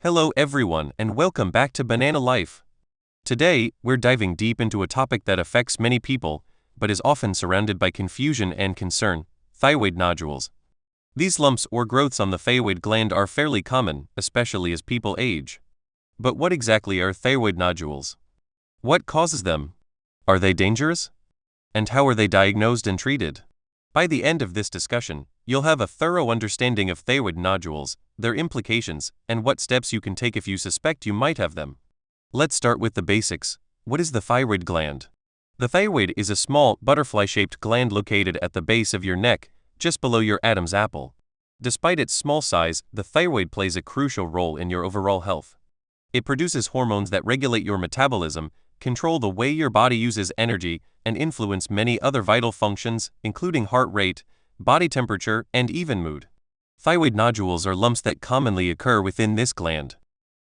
Hello everyone and welcome back to Banana Life. Today, we're diving deep into a topic that affects many people, but is often surrounded by confusion and concern: thyroid nodules. These lumps or growths on the thyroid gland are fairly common, especially as people age. But what exactly are thyroid nodules? What causes them? Are they dangerous? And how are they diagnosed and treated? By the end of this discussion, you'll have a thorough understanding of thyroid nodules, their implications, and what steps you can take if you suspect you might have them. Let's start with the basics. What is the thyroid gland? The thyroid is a small, butterfly-shaped gland located at the base of your neck, just below your Adam's apple. Despite its small size, the thyroid plays a crucial role in your overall health. It produces hormones that regulate your metabolism, control the way your body uses energy, and influence many other vital functions, including heart rate, body temperature, and even mood. Thyroid nodules are lumps that commonly occur within this gland.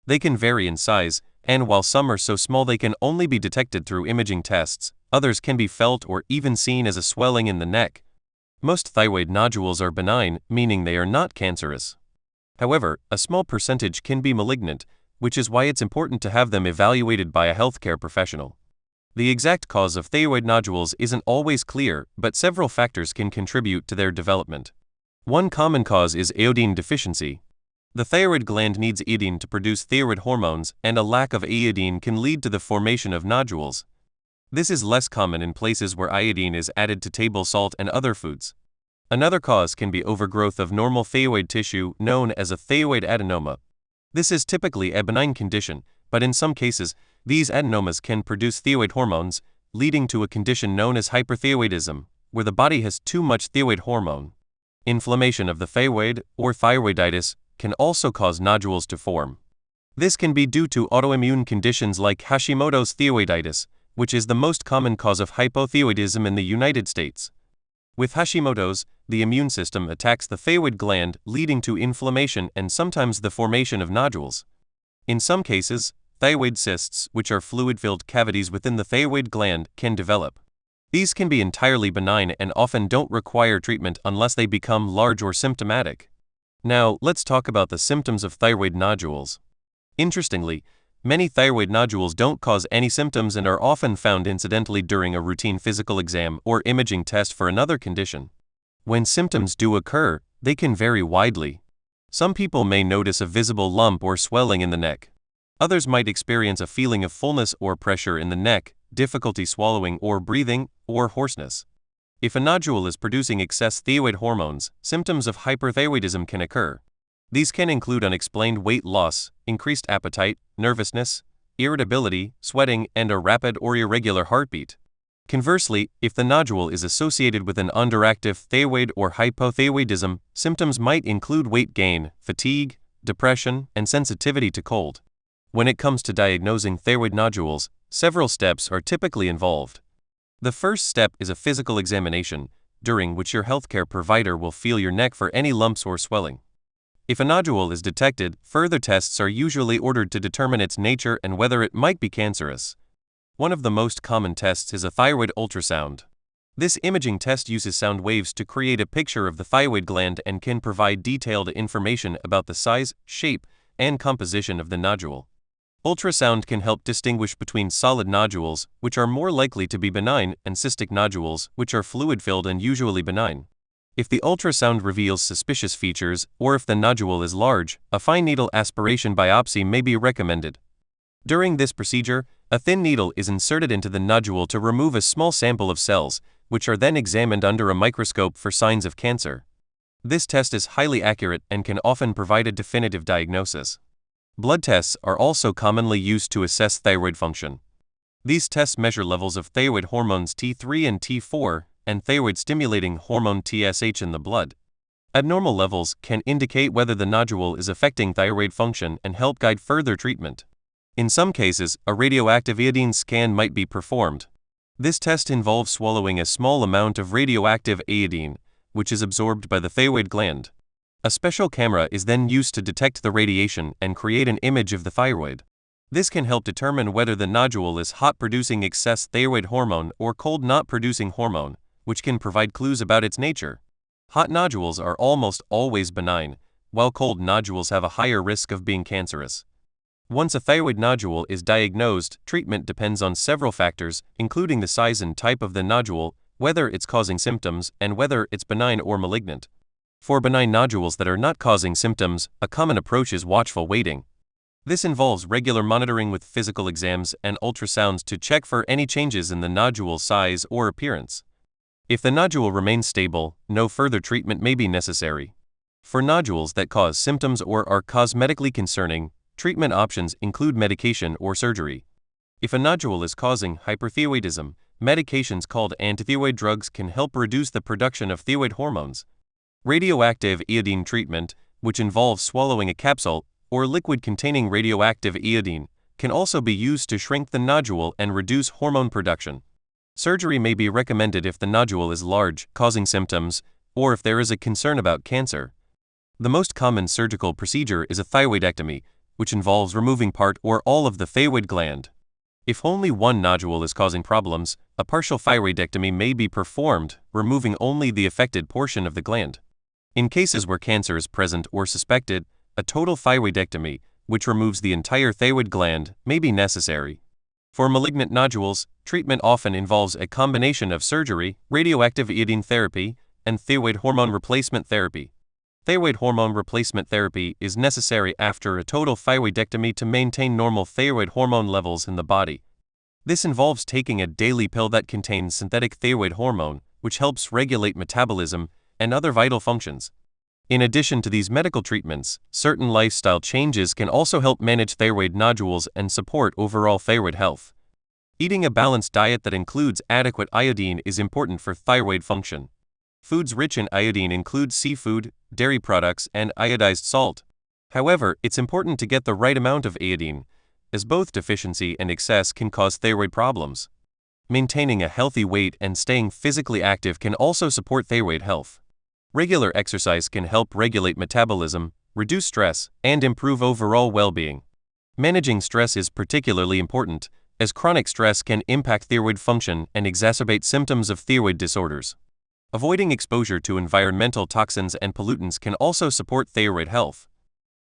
They can vary in size, and while some are so small they can only be detected through imaging tests, others can be felt or even seen as a swelling in the neck. Most thyroid nodules are benign, meaning they are not cancerous. However, a small percentage can be malignant, which is why it's important to have them evaluated by a healthcare professional. The exact cause of thyroid nodules isn't always clear, but several factors can contribute to their development. One common cause is iodine deficiency. The thyroid gland needs iodine to produce thyroid hormones, and a lack of iodine can lead to the formation of nodules. This is less common in places where iodine is added to table salt and other foods. Another cause can be overgrowth of normal thyroid tissue, known as a thyroid adenoma. This is typically a benign condition, but in some cases, these adenomas can produce thyroid hormones, leading to a condition known as hyperthyroidism, where the body has too much thyroid hormone. Inflammation of the thyroid, or thyroiditis, can also cause nodules to form. This can be due to autoimmune conditions like Hashimoto's thyroiditis, which is the most common cause of hypothyroidism in the United States. With Hashimoto's, the immune system attacks the thyroid gland, leading to inflammation and sometimes the formation of nodules. In some cases, thyroid cysts, which are fluid-filled cavities within the thyroid gland, can develop. These can be entirely benign and often don't require treatment unless they become large or symptomatic. Now, let's talk about the symptoms of thyroid nodules. Interestingly, many thyroid nodules don't cause any symptoms and are often found incidentally during a routine physical exam or imaging test for another condition. When symptoms do occur, they can vary widely. Some people may notice a visible lump or swelling in the neck. Others might experience a feeling of fullness or pressure in the neck, difficulty swallowing or breathing, or hoarseness. If a nodule is producing excess thyroid hormones, symptoms of hyperthyroidism can occur. These can include unexplained weight loss, increased appetite, nervousness, irritability, sweating, and a rapid or irregular heartbeat. Conversely, if the nodule is associated with an underactive thyroid or hypothyroidism, symptoms might include weight gain, fatigue, depression, and sensitivity to cold. When it comes to diagnosing thyroid nodules, several steps are typically involved. The first step is a physical examination, during which your healthcare provider will feel your neck for any lumps or swelling. If a nodule is detected, further tests are usually ordered to determine its nature and whether it might be cancerous. One of the most common tests is a thyroid ultrasound. This imaging test uses sound waves to create a picture of the thyroid gland and can provide detailed information about the size, shape, and composition of the nodule. Ultrasound can help distinguish between solid nodules, which are more likely to be benign, and cystic nodules, which are fluid-filled and usually benign. If the ultrasound reveals suspicious features, or if the nodule is large, a fine needle aspiration biopsy may be recommended. During this procedure, a thin needle is inserted into the nodule to remove a small sample of cells, which are then examined under a microscope for signs of cancer. This test is highly accurate and can often provide a definitive diagnosis. Blood tests are also commonly used to assess thyroid function. These tests measure levels of thyroid hormones T3 and T4, and thyroid-stimulating hormone TSH in the blood. Abnormal levels can indicate whether the nodule is affecting thyroid function and help guide further treatment. In some cases, a radioactive iodine scan might be performed. This test involves swallowing a small amount of radioactive iodine, which is absorbed by the thyroid gland. A special camera is then used to detect the radiation and create an image of the thyroid. This can help determine whether the nodule is hot, producing excess thyroid hormone, or cold, not producing hormone, which can provide clues about its nature. Hot nodules are almost always benign, while cold nodules have a higher risk of being cancerous. Once a thyroid nodule is diagnosed, treatment depends on several factors, including the size and type of the nodule, whether it's causing symptoms, and whether it's benign or malignant. For benign nodules that are not causing symptoms, a common approach is watchful waiting. This involves regular monitoring with physical exams and ultrasounds to check for any changes in the nodule size or appearance. If the nodule remains stable, no further treatment may be necessary. For nodules that cause symptoms or are cosmetically concerning, treatment options include medication or surgery. If a nodule is causing hyperthyroidism, medications called antithyroid drugs can help reduce the production of thyroid hormones. Radioactive iodine treatment, which involves swallowing a capsule or liquid containing radioactive iodine, can also be used to shrink the nodule and reduce hormone production. Surgery may be recommended if the nodule is large, causing symptoms, or if there is a concern about cancer. The most common surgical procedure is a thyroidectomy, which involves removing part or all of the thyroid gland. If only one nodule is causing problems, a partial thyroidectomy may be performed, removing only the affected portion of the gland. In cases where cancer is present or suspected, a total thyroidectomy, which removes the entire thyroid gland, may be necessary. For malignant nodules, treatment often involves a combination of surgery, radioactive iodine therapy, and thyroid hormone replacement therapy. Thyroid hormone replacement therapy is necessary after a total thyroidectomy to maintain normal thyroid hormone levels in the body. This involves taking a daily pill that contains synthetic thyroid hormone, which helps regulate metabolism and other vital functions. In addition to these medical treatments, certain lifestyle changes can also help manage thyroid nodules and support overall thyroid health. Eating a balanced diet that includes adequate iodine is important for thyroid function. Foods rich in iodine include seafood, dairy products, and iodized salt. However, it's important to get the right amount of iodine, as both deficiency and excess can cause thyroid problems. Maintaining a healthy weight and staying physically active can also support thyroid health. Regular exercise can help regulate metabolism, reduce stress, and improve overall well-being. Managing stress is particularly important, as chronic stress can impact thyroid function and exacerbate symptoms of thyroid disorders. Avoiding exposure to environmental toxins and pollutants can also support thyroid health.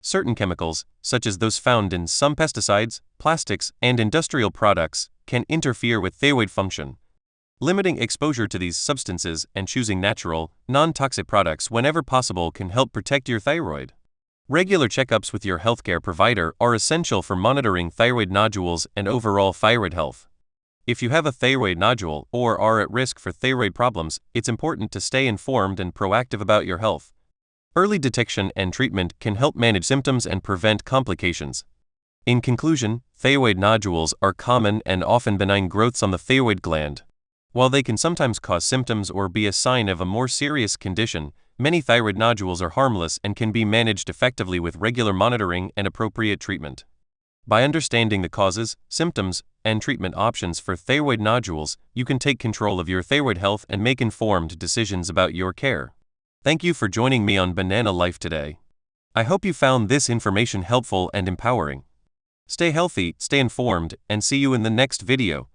Certain chemicals, such as those found in some pesticides, plastics, and industrial products, can interfere with thyroid function. Limiting exposure to these substances and choosing natural, non-toxic products whenever possible can help protect your thyroid. Regular checkups with your healthcare provider are essential for monitoring thyroid nodules and overall thyroid health. If you have a thyroid nodule or are at risk for thyroid problems, it's important to stay informed and proactive about your health. Early detection and treatment can help manage symptoms and prevent complications. In conclusion, thyroid nodules are common and often benign growths on the thyroid gland. While they can sometimes cause symptoms or be a sign of a more serious condition, many thyroid nodules are harmless and can be managed effectively with regular monitoring and appropriate treatment. By understanding the causes, symptoms, and treatment options for thyroid nodules, you can take control of your thyroid health and make informed decisions about your care. Thank you for joining me on Banana Life today. I hope you found this information helpful and empowering. Stay healthy, stay informed, and see you in the next video.